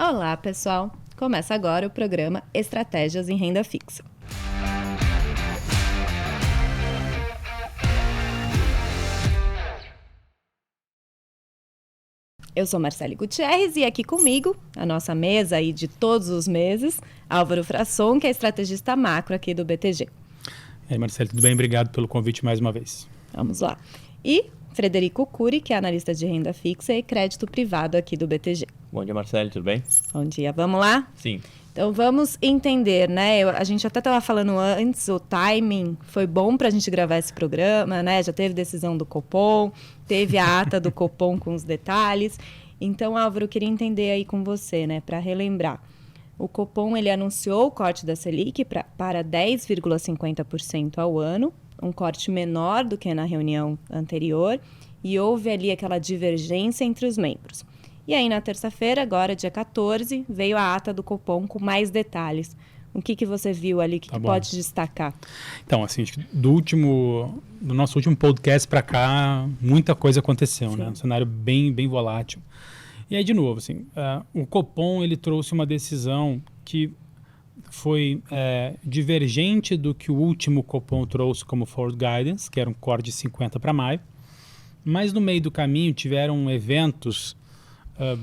Olá, pessoal! Começa agora o programa Estratégias em Renda Fixa. Eu sou Marcele Gutierrez e aqui comigo, a nossa mesa aí de todos os meses, Álvaro Frasson, que é estrategista macro aqui do BTG. E aí, Marcele, tudo bem? Obrigado pelo convite mais uma vez. Vamos lá. E Frederico Cury, que é analista de renda fixa e crédito privado aqui do BTG. Bom dia, Marcele, tudo bem? Bom dia, vamos lá? Sim. Então vamos entender, né? A gente até estava falando antes, o timing foi bom para a gente gravar esse programa, né? Já teve decisão do Copom, teve a ata do Copom com os detalhes. Então, Álvaro, eu queria entender aí com você, né? Para relembrar. O Copom, ele anunciou o corte da Selic para 10,50% ao ano, um corte menor do que na reunião anterior, e houve ali aquela divergência entre os membros. E aí, na terça-feira, agora, dia 14, veio a ata do Copom com mais detalhes. O que você viu ali, que pode destacar? Então, assim, do nosso último podcast para cá, muita coisa aconteceu, né? Um cenário bem volátil. E aí, de novo, assim, o Copom, ele trouxe uma decisão que foi divergente do que o último Copom trouxe como forward guidance, que era um corte de 50 para maio. Mas no meio do caminho tiveram eventos,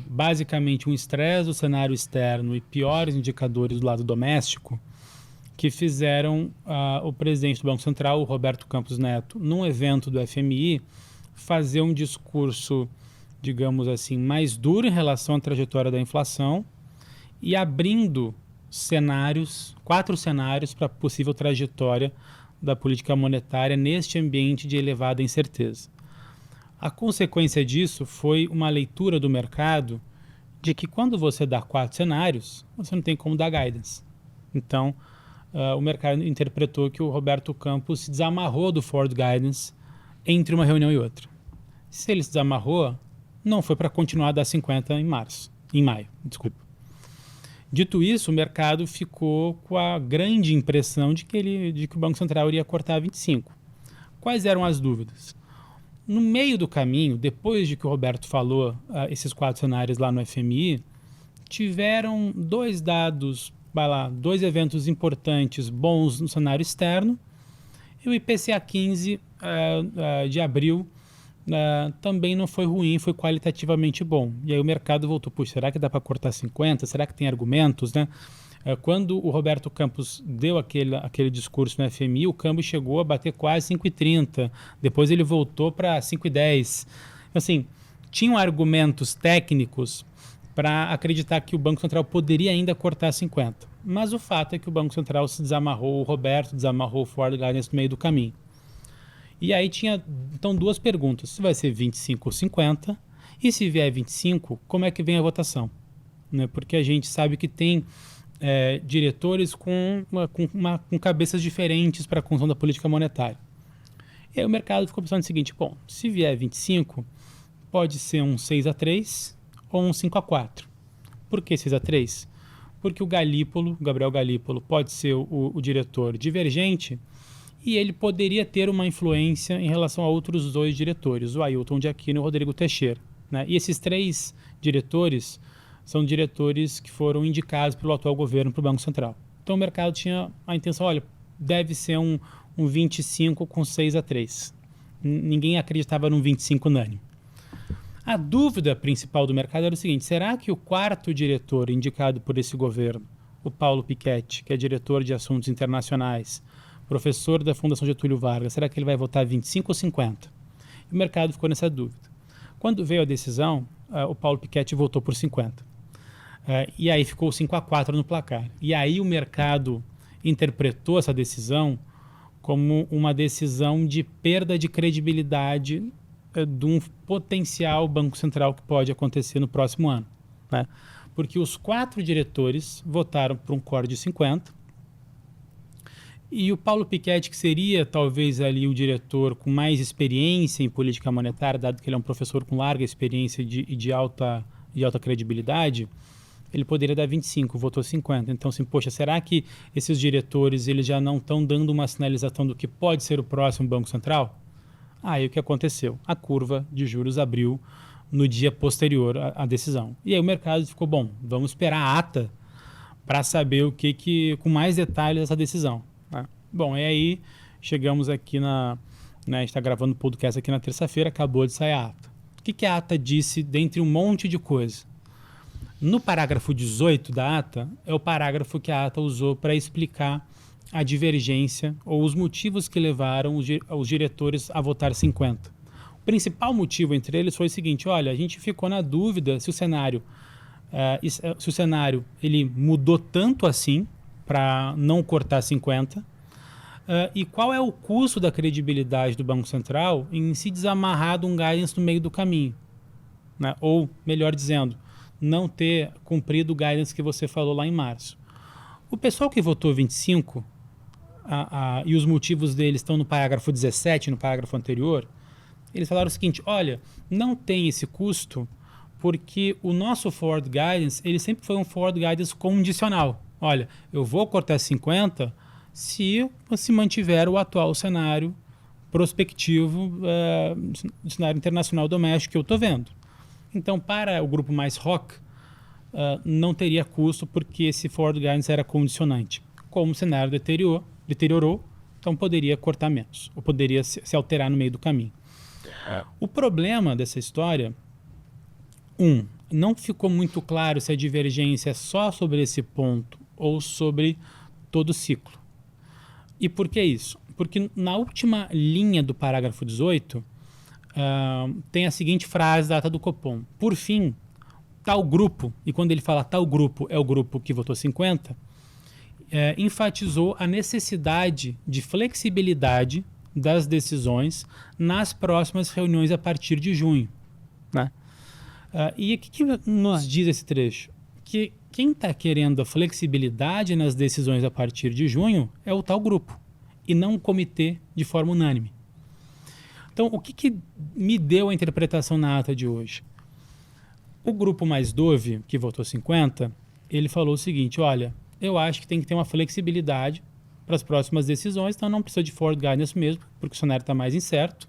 basicamente um estresse do cenário externo e piores indicadores do lado doméstico, que fizeram o presidente do Banco Central, o Roberto Campos Neto, num evento do FMI, fazer um discurso, digamos assim, mais duro em relação à trajetória da inflação e abrindo quatro cenários para a possível trajetória da política monetária neste ambiente de elevada incerteza. A consequência disso foi uma leitura do mercado de que quando você dá quatro cenários, você não tem como dar guidance. Então, o mercado interpretou que o Roberto Campos se desamarrou do forward guidance entre uma reunião e outra. Se ele se desamarrou, não foi para continuar a dar 50 em maio. Dito isso, o mercado ficou com a grande impressão de que o Banco Central iria cortar 25. Quais eram as dúvidas? No meio do caminho, depois de que o Roberto falou esses quatro cenários lá no FMI, tiveram dois eventos importantes, bons no cenário externo, e o IPCA 15 de abril também não foi ruim, foi qualitativamente bom. E aí o mercado voltou, puxa, será que dá para cortar 50? Será que tem argumentos, né? Quando o Roberto Campos deu aquele discurso no FMI, o câmbio chegou a bater quase 5,30. Depois ele voltou para 5,10. Assim, tinham argumentos técnicos para acreditar que o Banco Central poderia ainda cortar 50. Mas o fato é que o Banco Central se desamarrou, o Roberto desamarrou o forward guidance no meio do caminho. E aí tinha, então, duas perguntas. Se vai ser 25 ou 50? E se vier 25, como é que vem a votação? Né? Porque a gente sabe que tem diretores com cabeças diferentes para a condução da política monetária. E aí o mercado ficou pensando o seguinte, bom, se vier 25, pode ser um 6-3 ou um 5-4. Por que 6-3? Porque o Gabriel Galípolo, pode ser o diretor divergente e ele poderia ter uma influência em relação a outros dois diretores, o Ailton de Aquino e o Rodrigo Teixeira. Né? E esses três diretores são diretores que foram indicados pelo atual governo para o Banco Central. Então o mercado tinha a intenção, olha, deve ser um 25 com 6-3. Ninguém acreditava num 25 unânime. A dúvida principal do mercado era o seguinte, será que o quarto diretor indicado por esse governo, o Paulo Piketty, que é diretor de assuntos internacionais, professor da Fundação Getúlio Vargas, será que ele vai votar 25 ou 50? E o mercado ficou nessa dúvida. Quando veio a decisão, o Paulo Piketty votou por 50. E aí ficou 5-4 no placar. E aí o mercado interpretou essa decisão como uma decisão de perda de credibilidade de um potencial Banco Central que pode acontecer no próximo ano. Né? Porque os quatro diretores votaram por um corte de 50 e o Paulo Piketty, que seria talvez ali o diretor com mais experiência em política monetária, dado que ele é um professor com larga experiência e de alta credibilidade, ele poderia dar 25, votou 50. Então, assim, poxa, será que esses diretores eles já não estão dando uma sinalização do que pode ser o próximo Banco Central? Aí o que aconteceu? A curva de juros abriu no dia posterior à decisão. E aí o mercado ficou, bom, vamos esperar a ata para saber o que com mais detalhes essa decisão. Né? Bom, e aí chegamos aqui a gente está gravando o podcast aqui na terça-feira, acabou de sair a ata. O que a ata disse dentre um monte de coisa? No parágrafo 18 da ata, é o parágrafo que a ata usou para explicar a divergência ou os motivos que levaram os diretores a votar 50. O principal motivo entre eles foi o seguinte: olha, a gente ficou na dúvida se o cenário ele mudou tanto assim para não cortar 50, e qual é o custo da credibilidade do Banco Central em se desamarrar de um guidance no meio do caminho, né? Ou, melhor dizendo, não ter cumprido o guidance que você falou lá em março. O pessoal que votou 25, e os motivos deles estão no parágrafo 17, no parágrafo anterior, eles falaram o seguinte: olha, não tem esse custo porque o nosso forward guidance, ele sempre foi um forward guidance condicional. Olha, eu vou cortar 50 se mantiver o atual cenário prospectivo, cenário internacional doméstico que eu estou vendo. Então, para o grupo mais ROC, não teria custo porque esse forward guidance era condicionante. Como o cenário deteriorou, então poderia cortar menos, ou poderia se alterar no meio do caminho. O problema dessa história, não ficou muito claro se a divergência é só sobre esse ponto ou sobre todo o ciclo. E por que isso? Porque na última linha do parágrafo 18, tem a seguinte frase da ata do Copom: por fim, tal grupo, e quando ele fala tal grupo, é o grupo que votou 50, enfatizou a necessidade de flexibilidade das decisões nas próximas reuniões a partir de junho. Né? E o que nos diz esse trecho? Que quem está querendo a flexibilidade nas decisões a partir de junho é o tal grupo, e não o comitê de forma unânime. Então, o que me deu a interpretação na ata de hoje? O grupo mais Dove, que votou 50, ele falou o seguinte: olha, eu acho que tem que ter uma flexibilidade para as próximas decisões, então não precisa de forward guidance mesmo, porque o cenário está mais incerto.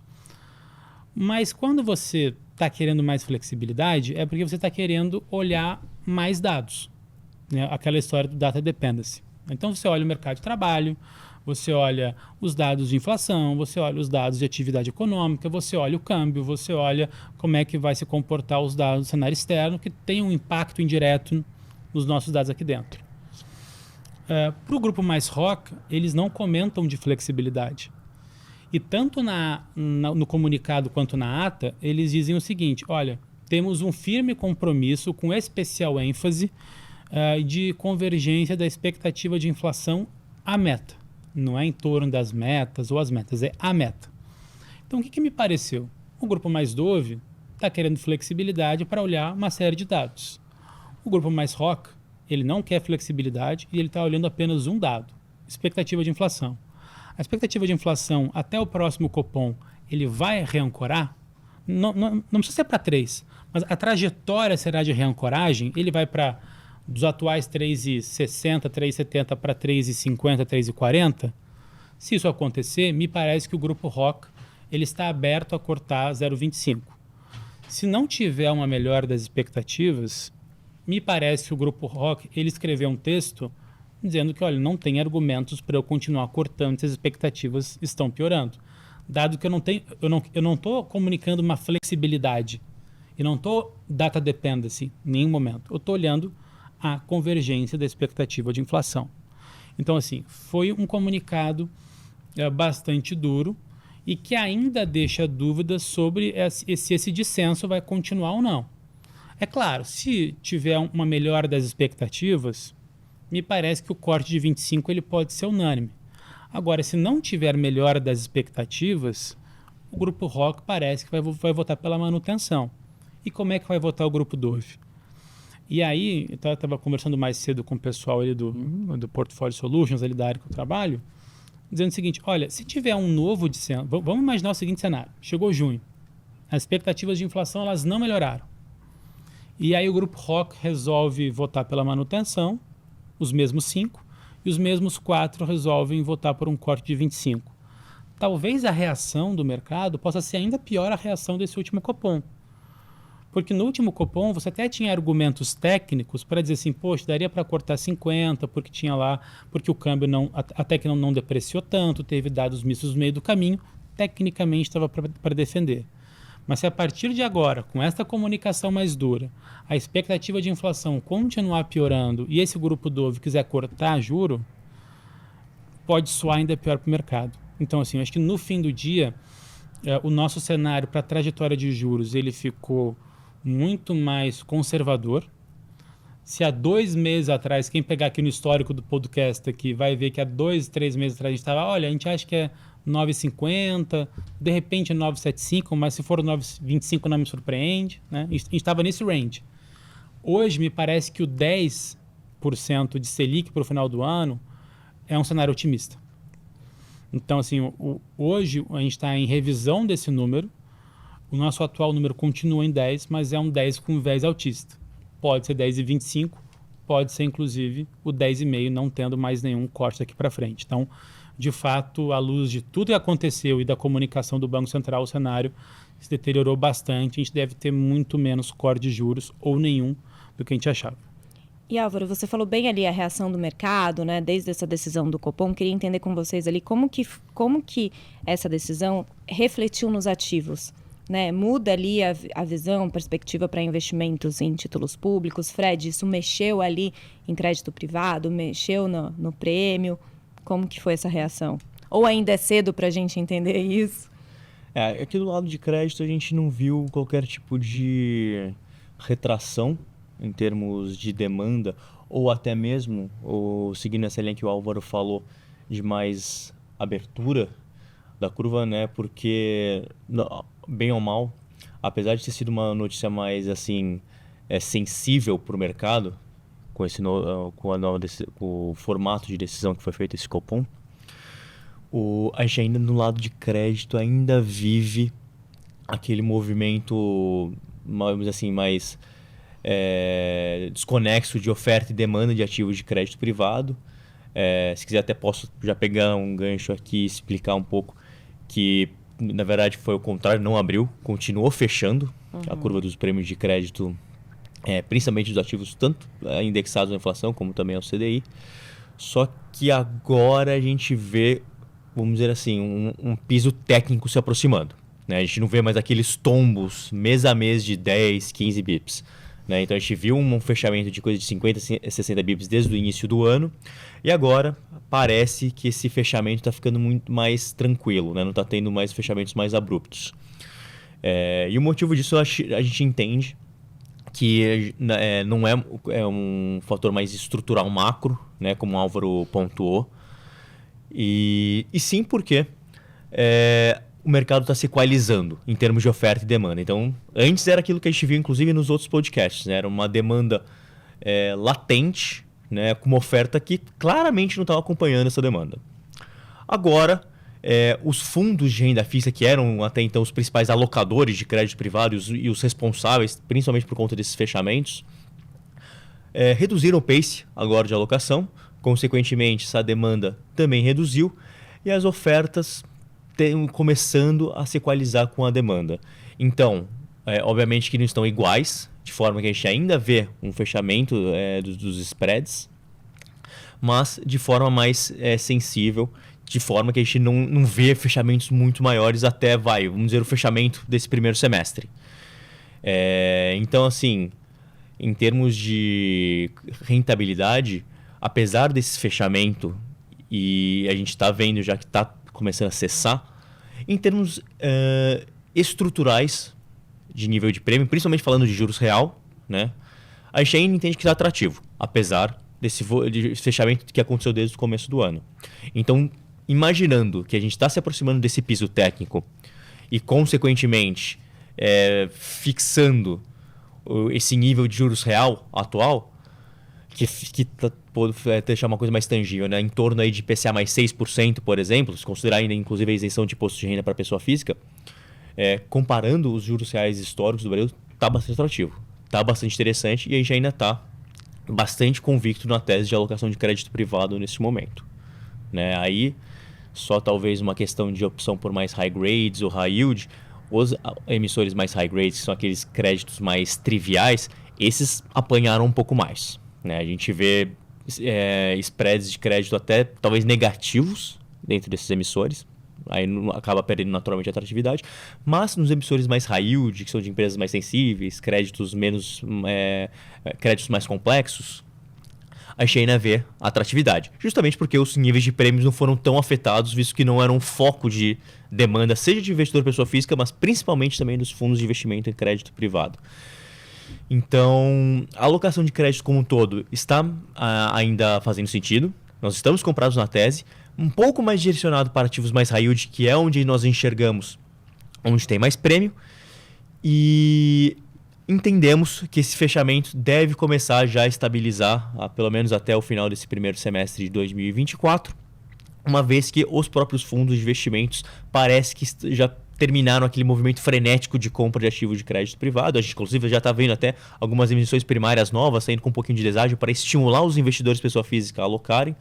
Mas quando você está querendo mais flexibilidade, é porque você está querendo olhar mais dados, né? Aquela história do data dependency. Então você olha o mercado de trabalho, você olha os dados de inflação, você olha os dados de atividade econômica, você olha o câmbio, você olha como é que vai se comportar os dados do cenário externo, que tem um impacto indireto nos nossos dados aqui dentro. Para o grupo mais ROC, eles não comentam de flexibilidade. E tanto no comunicado quanto na ata, eles dizem o seguinte: olha, temos um firme compromisso com especial ênfase de convergência da expectativa de inflação à meta. Não é em torno das metas ou as metas, é a meta. Então, o que me pareceu? O grupo mais Dove está querendo flexibilidade para olhar uma série de dados. O grupo mais ROC, ele não quer flexibilidade e ele está olhando apenas um dado: expectativa de inflação. A expectativa de inflação até o próximo Copom, ele vai reancorar? Não precisa ser para 3, mas a trajetória será de reancoragem. Ele vai para dos atuais 3,60, 3,70 para 3,50, 3,40? Se isso acontecer, me parece que o grupo ROC ele está aberto a cortar 0,25. Se não tiver uma melhora das expectativas, me parece que o grupo ROC ele escreveu um texto dizendo que, olha, não tem argumentos para eu continuar cortando se as expectativas estão piorando. Dado que eu não estou comunicando uma flexibilidade e não estou data dependency em nenhum momento. Eu estou olhando a convergência da expectativa de inflação. Então, assim, foi um comunicado bastante duro e que ainda deixa dúvidas sobre se esse dissenso vai continuar ou não. É claro, se tiver uma melhora das expectativas, me parece que o corte de 25 ele pode ser unânime. Agora, se não tiver melhora das expectativas, o grupo ROC parece que vai votar pela manutenção. E como é que vai votar o grupo Dove? E aí, eu estava conversando mais cedo com o pessoal ali do Portfolio Solutions, ali da área que eu trabalho, dizendo o seguinte: olha, se tiver um novo dissenso, vamos imaginar o seguinte cenário: chegou junho, as expectativas de inflação elas não melhoraram. E aí o grupo ROC resolve votar pela manutenção, os mesmos 5, e os mesmos 4 resolvem votar por um corte de 25. Talvez a reação do mercado possa ser ainda pior a reação desse último Copom. Porque no último Copom você até tinha argumentos técnicos para dizer assim, poxa, daria para cortar 50, porque tinha lá, porque o câmbio até que não depreciou tanto, teve dados mistos no meio do caminho, tecnicamente estava para defender. Mas se a partir de agora, com esta comunicação mais dura, a expectativa de inflação continuar piorando e esse grupo Dove quiser cortar juro, pode soar ainda pior para o mercado. Então, assim, eu acho que no fim do dia, o nosso cenário para a trajetória de juros, ele ficou muito mais conservador. Se há 2 meses atrás, quem pegar aqui no histórico do podcast aqui, vai ver que há 2, 3 meses atrás a gente estava, olha, a gente acha que é 9,50, de repente é 9,75, mas se for 9,25 não me surpreende, né? A gente estava nesse range. Hoje me parece que o 10% de Selic para o final do ano é um cenário otimista. Então, assim, hoje a gente está em revisão desse número. O nosso atual número continua em 10, mas é um 10 com viés altista. Pode ser 10,25, pode ser, inclusive, o 10,5, não tendo mais nenhum corte daqui para frente. Então, de fato, à luz de tudo que aconteceu e da comunicação do Banco Central, o cenário se deteriorou bastante. A gente deve ter muito menos corte de juros, ou nenhum, do que a gente achava. E Álvaro, você falou bem ali a reação do mercado, né? Desde essa decisão do Copom, queria entender com vocês ali como que essa decisão refletiu nos ativos, né? Muda ali a visão, perspectiva para investimentos em títulos públicos. Fred, isso mexeu ali em crédito privado, mexeu no prêmio? Como que foi essa reação? Ou ainda é cedo para a gente entender isso? Aqui do lado de crédito a gente não viu qualquer tipo de retração em termos de demanda, ou até mesmo, seguindo essa linha que o Álvaro falou, de mais abertura da curva, né? Porque, bem ou mal, apesar de ter sido uma notícia mais assim, sensível para o mercado, com o formato de decisão que foi feito esse Copom, a gente ainda no lado de crédito ainda vive aquele movimento, vamos dizer assim, mais desconexo de oferta e demanda de ativos de crédito privado. Se quiser até posso já pegar um gancho aqui e explicar um pouco que na verdade foi o contrário, não abriu, continuou fechando a curva dos prêmios de crédito, principalmente dos ativos tanto indexados à inflação como também ao CDI. Só que agora a gente vê, vamos dizer assim, um piso técnico se aproximando, né? A gente não vê mais aqueles tombos mês a mês de 10, 15 bips. Né? Então a gente viu um fechamento de coisa de 50, 60 bips desde o início do ano, e agora parece que esse fechamento está ficando muito mais tranquilo, né? Não está tendo mais fechamentos mais abruptos. E o motivo disso a gente entende que não é um fator mais estrutural macro, né? Como o Álvaro pontuou, e sim porque o mercado está se equalizando em termos de oferta e demanda. Então, antes era aquilo que a gente viu, inclusive, nos outros podcasts, né? Era uma demanda latente, né? Com uma oferta que claramente não estava acompanhando essa demanda. Agora, os fundos de renda fixa, que eram até então os principais alocadores de crédito privado e os responsáveis, principalmente por conta desses fechamentos, reduziram o pace agora de alocação. Consequentemente, essa demanda também reduziu e as ofertas começando a se equalizar com a demanda. Então, obviamente que não estão iguais, de forma que a gente ainda vê um fechamento dos spreads, mas de forma mais sensível, de forma que a gente não vê fechamentos muito maiores até, vamos dizer, o fechamento desse primeiro semestre. Então, assim, em termos de rentabilidade, apesar desse fechamento, e a gente está vendo já que está começando a cessar, em termos estruturais de nível de prêmio, principalmente falando de juros real, né, a gente ainda entende que está atrativo, apesar desse fechamento que aconteceu desde o começo do ano. Então, imaginando que a gente está se aproximando desse piso técnico e, consequentemente, fixando esse nível de juros real atual, que pode deixar uma coisa mais tangível, né? Em torno aí de IPCA mais 6%, por exemplo, se considerar ainda inclusive a isenção de imposto de renda para pessoa física, comparando os juros reais históricos do Brasil, está bastante atrativo, está bastante interessante, e a gente ainda está bastante convicto na tese de alocação de crédito privado nesse momento, né? Aí, só talvez uma questão de opção por mais high grades ou high yield, Os emissores mais high grade, que são aqueles créditos mais triviais, esses apanharam um pouco mais, né? A gente vê spreads de crédito até talvez negativos dentro desses emissores, aí acaba perdendo naturalmente a atratividade, mas nos emissores mais high yield, que são de empresas mais sensíveis, créditos mais complexos, a gente ainda vê atratividade, justamente porque os níveis de prêmios não foram tão afetados, visto que não era um foco de demanda, seja de investidor pessoa física, mas principalmente também dos fundos de investimento em crédito privado. Então, a alocação de crédito como um todo está ainda fazendo sentido. Nós estamos comprados na tese, um pouco mais direcionado para ativos mais high yield, que é onde nós enxergamos onde tem mais prêmio, e entendemos que esse fechamento deve começar já a estabilizar, pelo menos até o final desse primeiro semestre de 2024, uma vez que os próprios fundos de investimentos parece que já terminaram aquele movimento frenético de compra de ativos de crédito privado. A gente, inclusive, já está vendo até algumas emissões primárias novas saindo com um pouquinho de deságio para estimular os investidores pessoa física a alocarem.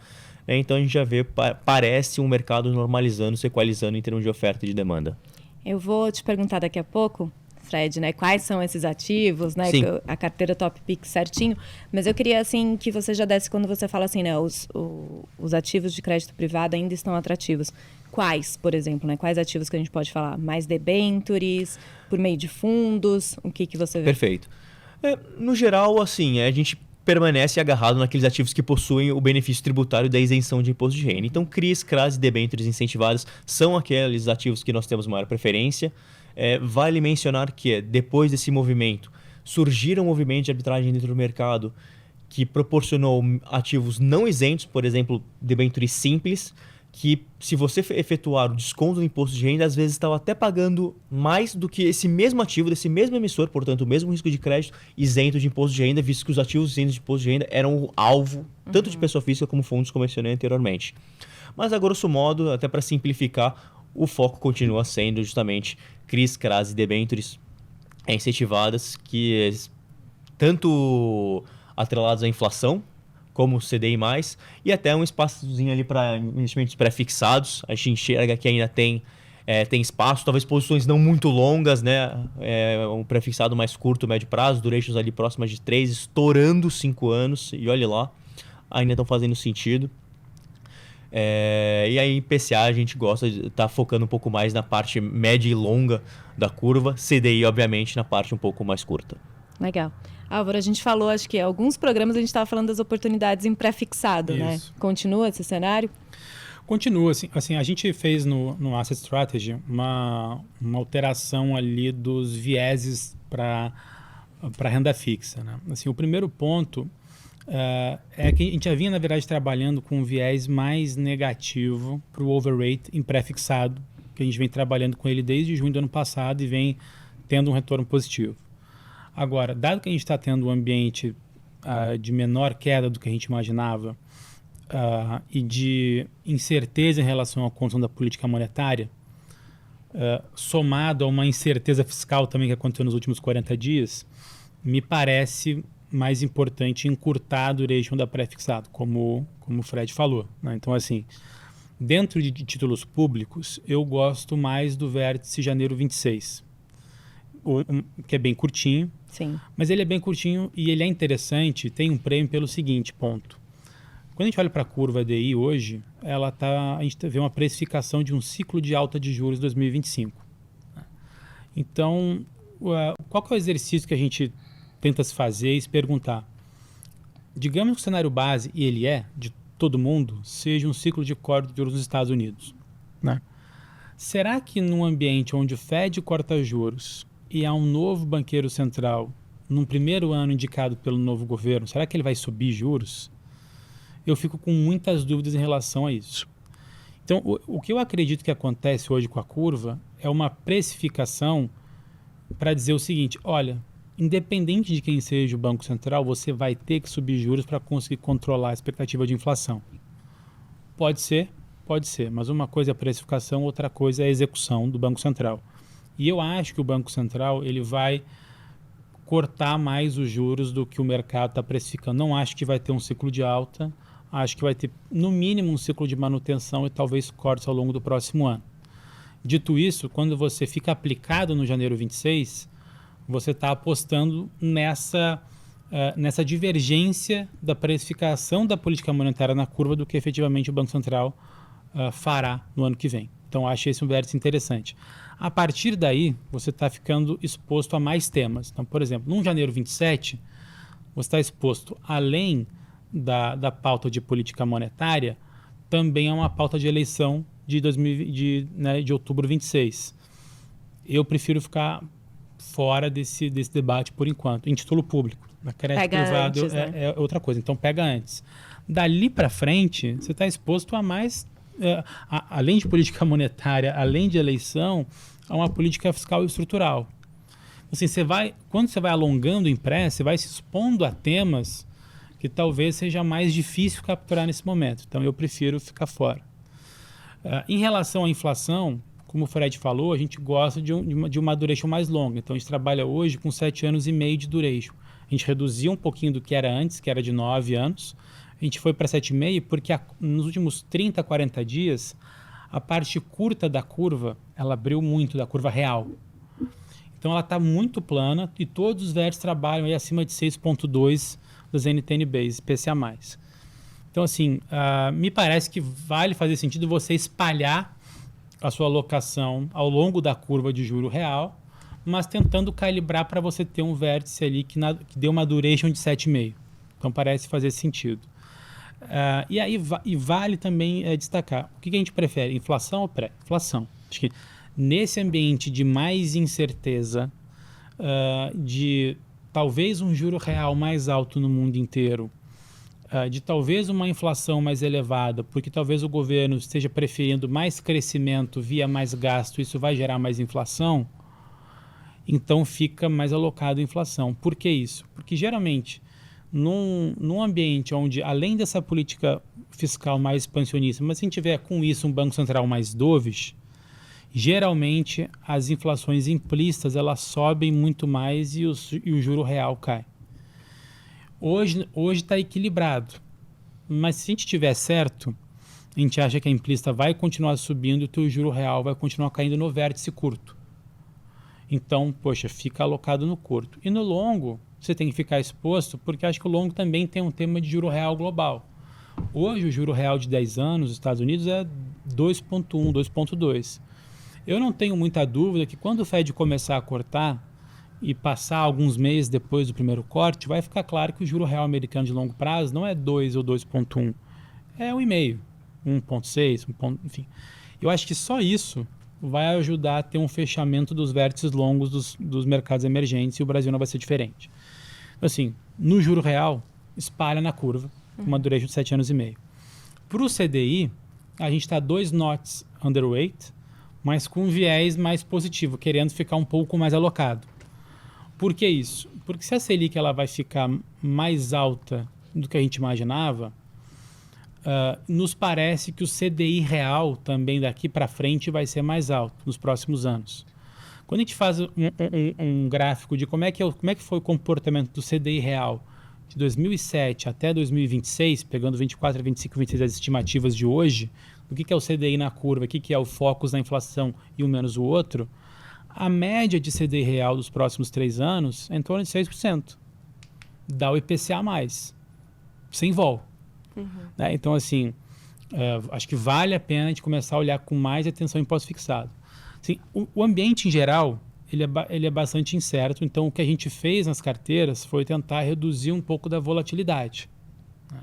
Então, a gente já vê, parece um mercado normalizando, se equalizando em termos de oferta e de demanda. Eu vou te perguntar daqui a pouco, Fred, né, quais são esses ativos, né, a carteira Top Picks certinho, mas eu queria, assim, que você já desse, quando você fala assim, né, os ativos de crédito privado ainda estão atrativos. Quais, por exemplo, né, quais ativos que a gente pode falar? Mais debentures, por meio de fundos, o que você vê? Perfeito. No geral, assim, a gente permanece agarrado naqueles ativos que possuem o benefício tributário da isenção de imposto de renda. Então, CRIs, CRAs e debêntures incentivadas são aqueles ativos que nós temos maior preferência. Vale mencionar que, depois desse movimento, surgiram movimentos de arbitragem dentro do mercado que proporcionou ativos não isentos, por exemplo, debêntures simples, que, se você efetuar o desconto do imposto de renda, às vezes estava até pagando mais do que esse mesmo ativo, desse mesmo emissor, portanto, o mesmo risco de crédito isento de imposto de renda, visto que os ativos isentos de imposto de renda eram o alvo tanto de pessoa física como fundos, como mencionei anteriormente. Mas, a grosso modo, até para simplificar, o foco continua sendo justamente CRIs, CRAs e debêntures incentivadas, que tanto atrelados à inflação, como o CDI+, e até um espaçozinho ali para investimentos pré-fixados. A gente enxerga que ainda tem espaço, talvez posições não muito longas, né? Um pré-fixado mais curto, médio prazo, durations ali próximas de 3, estourando 5 anos, e olha lá, ainda estão fazendo sentido. E aí, em PCA, a gente gosta de estar focando um pouco mais na parte média e longa da curva, CDI, obviamente, na parte um pouco mais curta. Legal. Álvaro, a gente falou, acho que alguns programas a gente estava falando das oportunidades em pré-fixado, né? Continua esse cenário? Continua. Assim, a gente fez no Asset Strategy uma alteração ali dos vieses para renda fixa, né? Assim, o primeiro ponto é que a gente já vinha, na verdade, trabalhando com um viés mais negativo para o overweight em pré-fixado, que a gente vem trabalhando com ele desde junho do ano passado e vem tendo um retorno positivo. Agora, dado que a gente está tendo um ambiente de menor queda do que a gente imaginava e de incerteza em relação à condição da política monetária, somado a uma incerteza fiscal também que aconteceu nos últimos 40 dias, me parece mais importante encurtar a duration da pré-fixado, como o Fred falou, né? Então, assim, dentro de títulos públicos, eu gosto mais do vértice janeiro 26, que é bem curtinho. Sim. Mas ele é bem curtinho e ele é interessante, tem um prêmio pelo seguinte ponto. Quando a gente olha para a curva DI hoje, a gente vê uma precificação de um ciclo de alta de juros 2025. Então, qual que é o exercício que a gente tenta se fazer e se perguntar? Digamos que o cenário base, e ele de todo mundo, seja um ciclo de corte de juros nos Estados Unidos, né? Será que num ambiente onde o Fed corta juros e há um novo banqueiro central, num primeiro ano indicado pelo novo governo, será que ele vai subir juros? Eu fico com muitas dúvidas em relação a isso. Então, o que eu acredito que acontece hoje com a curva é uma precificação para dizer o seguinte: olha, independente de quem seja o Banco Central, você vai ter que subir juros para conseguir controlar a expectativa de inflação. Pode ser, mas uma coisa é a precificação, outra coisa é a execução do Banco Central. E eu acho que o Banco Central ele vai cortar mais os juros do que o mercado está precificando. Não acho que vai ter um ciclo de alta, acho que vai ter, no mínimo, um ciclo de manutenção e talvez cortes ao longo do próximo ano. Dito isso, quando você fica aplicado no janeiro 26, você está apostando nessa divergência da precificação da política monetária na curva do que efetivamente o Banco Central fará no ano que vem. Então, acho esse um vértice interessante. A partir daí, você está ficando exposto a mais temas. Então, por exemplo, no janeiro 27, você está exposto, além da pauta de política monetária, também a uma pauta de eleição de outubro 26. Eu prefiro ficar fora desse debate por enquanto, em título público. Na crédito privado antes, é outra coisa, então pega antes. Dali para frente, você está exposto a mais, além de política monetária, além de eleição, a uma política fiscal e estrutural. Assim, quando você vai alongando o empréstimo, você vai se expondo a temas que talvez seja mais difícil capturar nesse momento. Então, eu prefiro ficar fora. Em relação à inflação, como o Fred falou, a gente gosta de uma duration mais longa. Então, a gente trabalha hoje com 7 anos e meio de duration. A gente reduziu um pouquinho do que era antes, que era de 9 anos. A gente foi para 7,5 porque nos últimos 30, 40 dias, a parte curta da curva, ela abriu muito, da curva real. Então, ela está muito plana e todos os vértices trabalham aí acima de 6,2 das NTN-Bs, PCA+. Então, assim, me parece que vale fazer sentido você espalhar a sua alocação ao longo da curva de juro real, mas tentando calibrar para você ter um vértice ali que dê uma duration de 7,5. Então, parece fazer sentido. E aí vale também destacar, o que a gente prefere, inflação ou pré-inflação? Acho que nesse ambiente de mais incerteza, de talvez um juro real mais alto no mundo inteiro, de talvez uma inflação mais elevada, porque talvez o governo esteja preferindo mais crescimento via mais gasto, isso vai gerar mais inflação, então fica mais alocado a inflação. Por que isso? Porque geralmente, num ambiente onde, além dessa política fiscal mais expansionista, mas se a gente tiver com isso um Banco Central mais dovish, geralmente as inflações implícitas elas sobem muito mais e o juro real cai. Hoje está equilibrado, mas se a gente tiver certo, a gente acha que a implícita vai continuar subindo e o teu juro real vai continuar caindo no vértice curto. Então, poxa, fica alocado no curto. E no longo, você tem que ficar exposto, porque acho que o longo também tem um tema de juro real global. Hoje, o juro real de 10 anos nos Estados Unidos é 2,1, 2,2. Eu não tenho muita dúvida que quando o Fed começar a cortar e passar alguns meses depois do primeiro corte, vai ficar claro que o juro real americano de longo prazo não é 2 ou 2,1, é 1,5, 1,6, enfim. Eu acho que só isso vai ajudar a ter um fechamento dos vértices longos dos mercados emergentes e o Brasil não vai ser diferente. Assim, no juro real, espalha na curva, uma duration de 7 anos e meio. Para o CDI, a gente está 2 knots underweight, mas com um viés mais positivo, querendo ficar um pouco mais alocado. Por que isso? Porque se a Selic ela vai ficar mais alta do que a gente imaginava, nos parece que o CDI real também daqui para frente vai ser mais alto nos próximos anos. Quando a gente faz um gráfico de como é que foi o comportamento do CDI real de 2007 até 2026, pegando 24, 25, 26 as estimativas de hoje, do que é o CDI na curva, o que é o focus na inflação e um menos o outro, a média de CDI real dos próximos 3 anos é em torno de 6%. Dá o IPCA+, sem vol. Né? Então, assim, acho que vale a pena a gente começar a olhar com mais atenção em pós-fixado. Assim, o ambiente, em geral, ele é bastante incerto. Então, o que a gente fez nas carteiras foi tentar reduzir um pouco da volatilidade.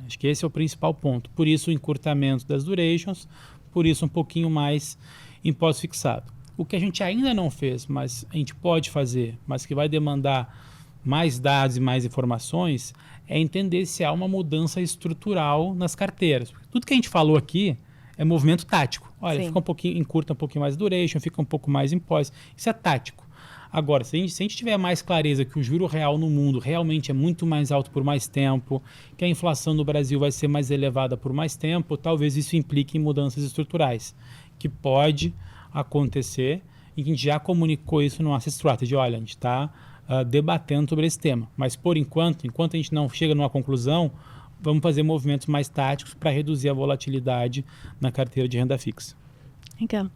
Acho que esse é o principal ponto. Por isso, o encurtamento das durations, por isso, um pouquinho mais em pós-fixado. O que a gente ainda não fez, mas a gente pode fazer, mas que vai demandar mais dados e mais informações, é entender se há uma mudança estrutural nas carteiras. Tudo que a gente falou aqui é movimento tático. Olha, fica um pouquinho, encurta um pouquinho mais duration, fica um pouco mais em pós. Isso é tático. Agora, se a gente tiver mais clareza que o juro real no mundo realmente é muito mais alto por mais tempo, que a inflação no Brasil vai ser mais elevada por mais tempo, talvez isso implique em mudanças estruturais, que pode acontecer e que a gente já comunicou isso no nosso strategy. Olha, a gente está debatendo sobre esse tema, mas por enquanto a gente não chega numa conclusão, vamos fazer movimentos mais táticos para reduzir a volatilidade na carteira de renda fixa. Legal.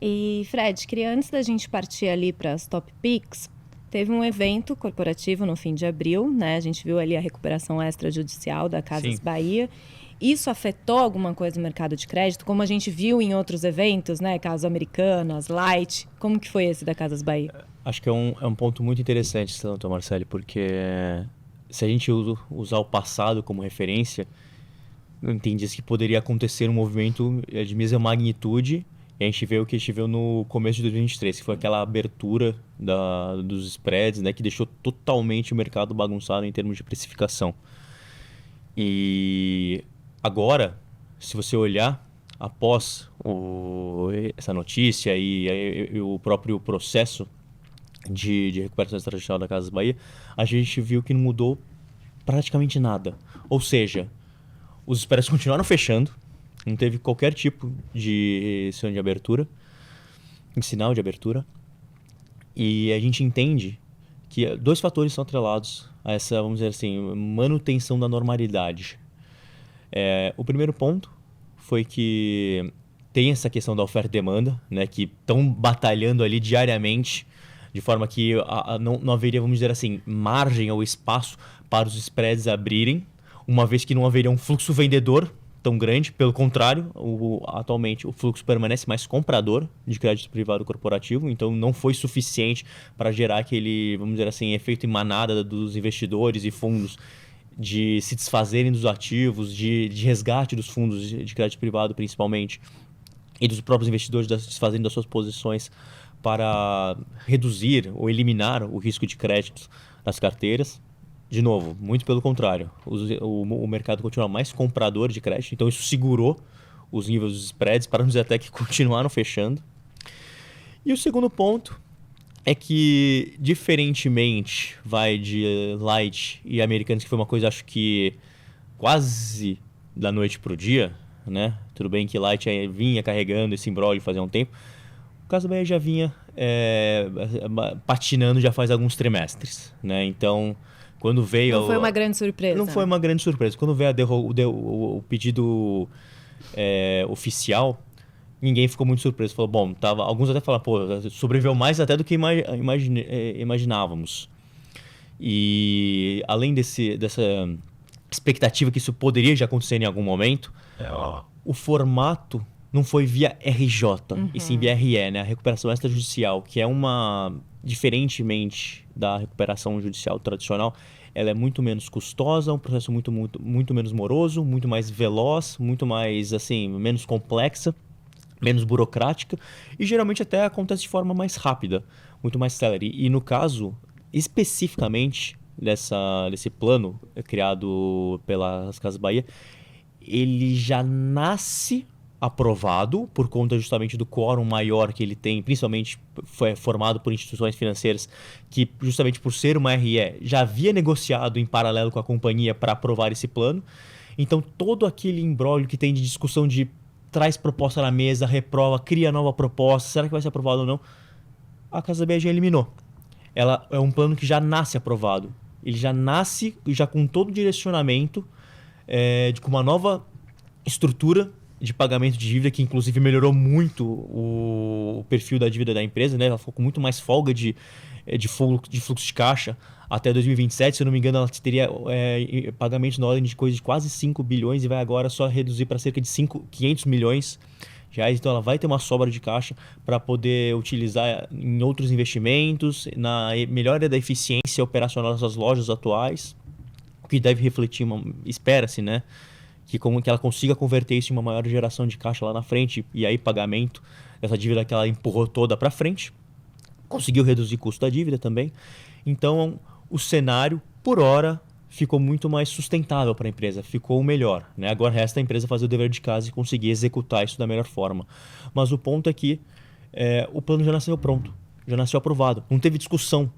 E, Fred, queria, antes da gente partir ali para as top picks, teve um evento corporativo no fim de abril, né? A gente viu ali a recuperação extrajudicial da Casas Sim. Bahia. Isso afetou alguma coisa no mercado de crédito? Como a gente viu em outros eventos, né? Caso Americanas, Light. Como que foi esse da Casas Bahia? Acho que é um ponto muito interessante, doutor Marcelo, porque se a gente usar o passado como referência, entendi que poderia acontecer um movimento de mesma magnitude. E a gente vê o que a gente viu no começo de 2023, que foi aquela abertura dos spreads, né, que deixou totalmente o mercado bagunçado em termos de precificação. E agora, se você olhar, após essa notícia e o próprio processo de recuperação extrajudicial da Casas Bahia, a gente viu que não mudou praticamente nada. Ou seja, os spreads continuaram fechando, não teve qualquer tipo de sinal de abertura, sinal de abertura. E a gente entende que dois fatores são atrelados a essa, vamos dizer assim, manutenção da normalidade. O primeiro ponto foi que tem essa questão da oferta e demanda, né, que estão batalhando ali diariamente, de forma que não haveria, vamos dizer assim, margem ou espaço para os spreads abrirem, uma vez que não haveria um fluxo vendedor tão grande. Pelo contrário, atualmente o fluxo permanece mais comprador de crédito privado corporativo, então não foi suficiente para gerar aquele, vamos dizer assim, efeito em manada dos investidores e fundos de se desfazerem dos ativos, de resgate dos fundos de crédito privado principalmente, e dos próprios investidores se desfazendo das suas posições para reduzir ou eliminar o risco de crédito das carteiras. De novo, muito pelo contrário, o mercado continua mais comprador de crédito, então isso segurou os níveis dos spreads, para não dizer até que continuaram fechando. E o segundo ponto é que, diferentemente de Light e Americanas, que foi uma coisa, acho que quase da noite para o dia, né? Tudo bem que Light vinha carregando esse imbróglio fazia um tempo, o Casas Bahia já vinha patinando já faz alguns trimestres, né? Então, quando veio... Não foi uma grande surpresa. Não foi uma grande surpresa. Quando veio o pedido oficial, ninguém ficou muito surpreso. Falou, bom, alguns até falaram, pô, sobreviveu mais até do que imaginávamos. E além dessa expectativa que isso poderia já acontecer em algum momento, o formato não foi via RJ, e sim via RE, né? A recuperação extrajudicial, que é diferentemente da recuperação judicial tradicional, ela é muito menos custosa, um processo muito menos moroso, muito mais veloz, muito mais, assim, menos complexa, menos burocrática, e geralmente até acontece de forma mais rápida, muito mais célere. E no caso, especificamente desse plano criado pelas Casas Bahia, ele já nasce aprovado por conta justamente do quórum maior que ele tem, principalmente foi formado por instituições financeiras que, justamente por ser uma RE, já havia negociado em paralelo com a companhia para aprovar esse plano. Então, todo aquele imbróglio que tem de discussão de traz proposta na mesa, reprova, cria nova proposta, será que vai ser aprovado ou não? A Casas Bahia já eliminou. Ela é um plano que já nasce aprovado. Ele já nasce já com todo o direcionamento, com uma nova estrutura de pagamento de dívida, que inclusive melhorou muito o perfil da dívida da empresa, né? Ela ficou com muito mais folga de fluxo de caixa até 2027. Se eu não me engano, ela teria pagamentos na ordem de coisa de quase 5 bilhões e vai agora só reduzir para cerca de 500 milhões reais. Então ela vai ter uma sobra de caixa para poder utilizar em outros investimentos, na melhora da eficiência operacional das suas lojas atuais, o que deve refletir, espera-se, né? Que ela consiga converter isso em uma maior geração de caixa lá na frente, e aí pagamento dessa dívida que ela empurrou toda para frente. Conseguiu reduzir o custo da dívida também. Então, o cenário, por hora, ficou muito mais sustentável para a empresa, ficou melhor, né? Agora resta a empresa fazer o dever de casa e conseguir executar isso da melhor forma. Mas o ponto é que o plano já nasceu pronto, já nasceu aprovado, não teve discussão.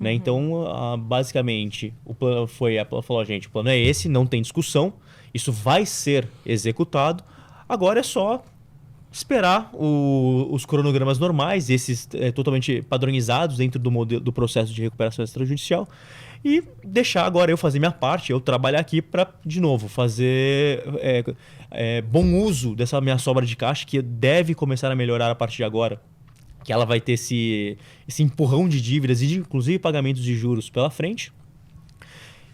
Né? Então, basicamente, o plano ela falou, gente, o plano é esse, não tem discussão, isso vai ser executado, agora é só esperar os cronogramas normais, esses totalmente padronizados dentro do modelo do processo de recuperação extrajudicial, e deixar agora eu fazer minha parte, eu trabalhar aqui para, de novo, fazer bom uso dessa minha sobra de caixa, que deve começar a melhorar a partir de agora, que ela vai ter esse empurrão de dívidas e inclusive pagamentos de juros pela frente.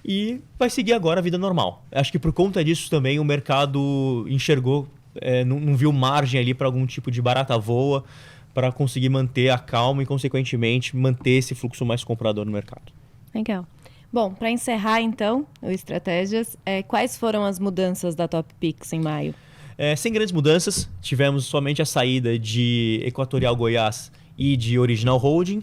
E vai seguir agora a vida normal. Acho que por conta disso também o mercado enxergou, não viu margem ali para algum tipo de barata voa para conseguir manter a calma e, consequentemente, manter esse fluxo mais comprador no mercado. Legal. Bom, para encerrar então o Estratégias, quais foram as mudanças da Top Pix em maio? Sem grandes mudanças, tivemos somente a saída de Equatorial Goiás e de Original Holding.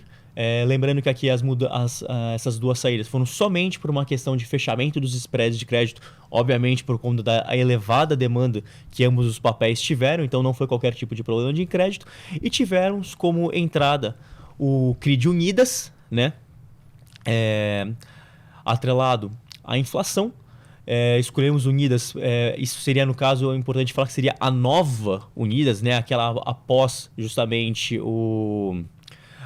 Lembrando que aqui essas duas saídas foram somente por uma questão de fechamento dos spreads de crédito, obviamente por conta da elevada demanda que ambos os papéis tiveram, então não foi qualquer tipo de problema de crédito. E tivemos como entrada o CRI Unidas, né? Atrelado à inflação. Escolhemos Unidas, isso seria, no caso, é importante falar que seria a nova Unidas, né? Aquela após justamente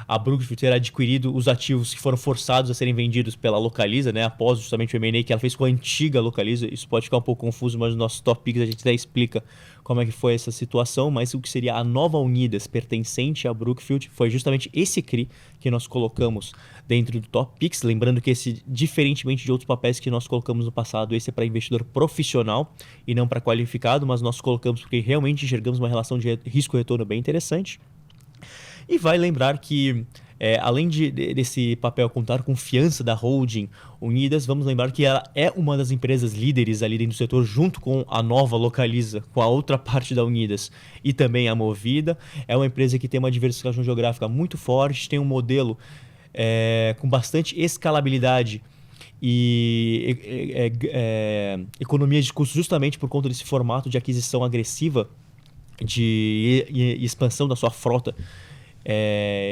a Brookfield ter adquirido os ativos que foram forçados a serem vendidos pela Localiza, né? Após justamente o M&A que ela fez com a antiga Localiza. Isso pode ficar um pouco confuso, mas no nosso Top Pix a gente até explica como é que foi essa situação, mas o que seria a nova Unidas pertencente à Brookfield foi justamente esse CRI que nós colocamos dentro do Top Pix. Lembrando que esse, diferentemente de outros papéis que nós colocamos no passado, esse é para investidor profissional e não para qualificado, mas nós colocamos porque realmente enxergamos uma relação de risco-retorno bem interessante. E vai lembrar que, além desse papel contar confiança da holding Unidas, vamos lembrar que ela é uma das empresas líderes ali dentro do setor, junto com a nova Localiza, com a outra parte da Unidas e também a Movida. É uma empresa que tem uma diversificação geográfica muito forte, tem um modelo com bastante escalabilidade e economia de custos justamente por conta desse formato de aquisição agressiva de expansão da sua frota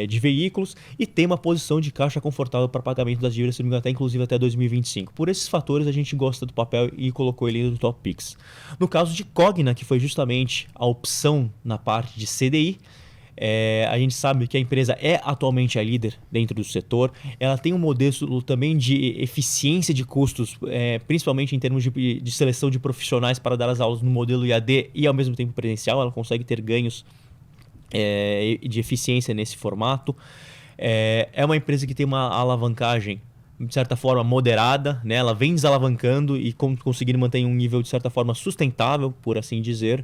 de veículos, e tem uma posição de caixa confortável para pagamento das dívidas, se não me engano, até inclusive até 2025. Por esses fatores a gente gosta do papel e colocou ele no Top Pix. No caso de Cogna, que foi justamente a opção na parte de CDI, a gente sabe que a empresa é atualmente a líder dentro do setor. Ela tem um modelo também de eficiência de custos, principalmente em termos de seleção de profissionais para dar as aulas no modelo IAD e ao mesmo tempo presencial. Ela consegue ter ganhos de eficiência nesse formato. É uma empresa que tem uma alavancagem de certa forma moderada, né? Ela vem desalavancando e conseguindo manter um nível de certa forma sustentável, por assim dizer,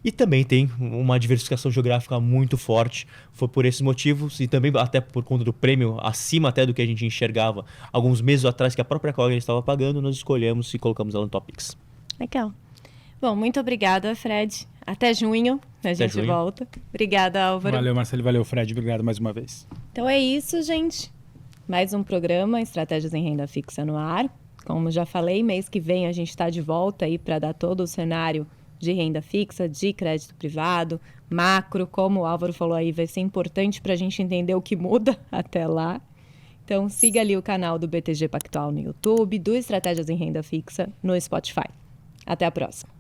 e também tem uma diversificação geográfica muito forte. Foi por esses motivos e também até por conta do prêmio acima até do que a gente enxergava alguns meses atrás que a própria Cogna estava pagando, nós escolhemos e colocamos ela no Top Pix. Legal. Bom, muito obrigada, Fred. Até junho, a gente volta. Obrigada, Álvaro. Valeu, Marcelo. Valeu, Fred. Obrigado mais uma vez. Então é isso, gente. Mais um programa Estratégias em Renda Fixa no ar. Como já falei, mês que vem a gente está de volta aí para dar todo o cenário de renda fixa, de crédito privado, macro. Como o Álvaro falou aí, vai ser importante para a gente entender o que muda até lá. Então siga ali o canal do BTG Pactual no YouTube, do Estratégias em Renda Fixa no Spotify. Até a próxima.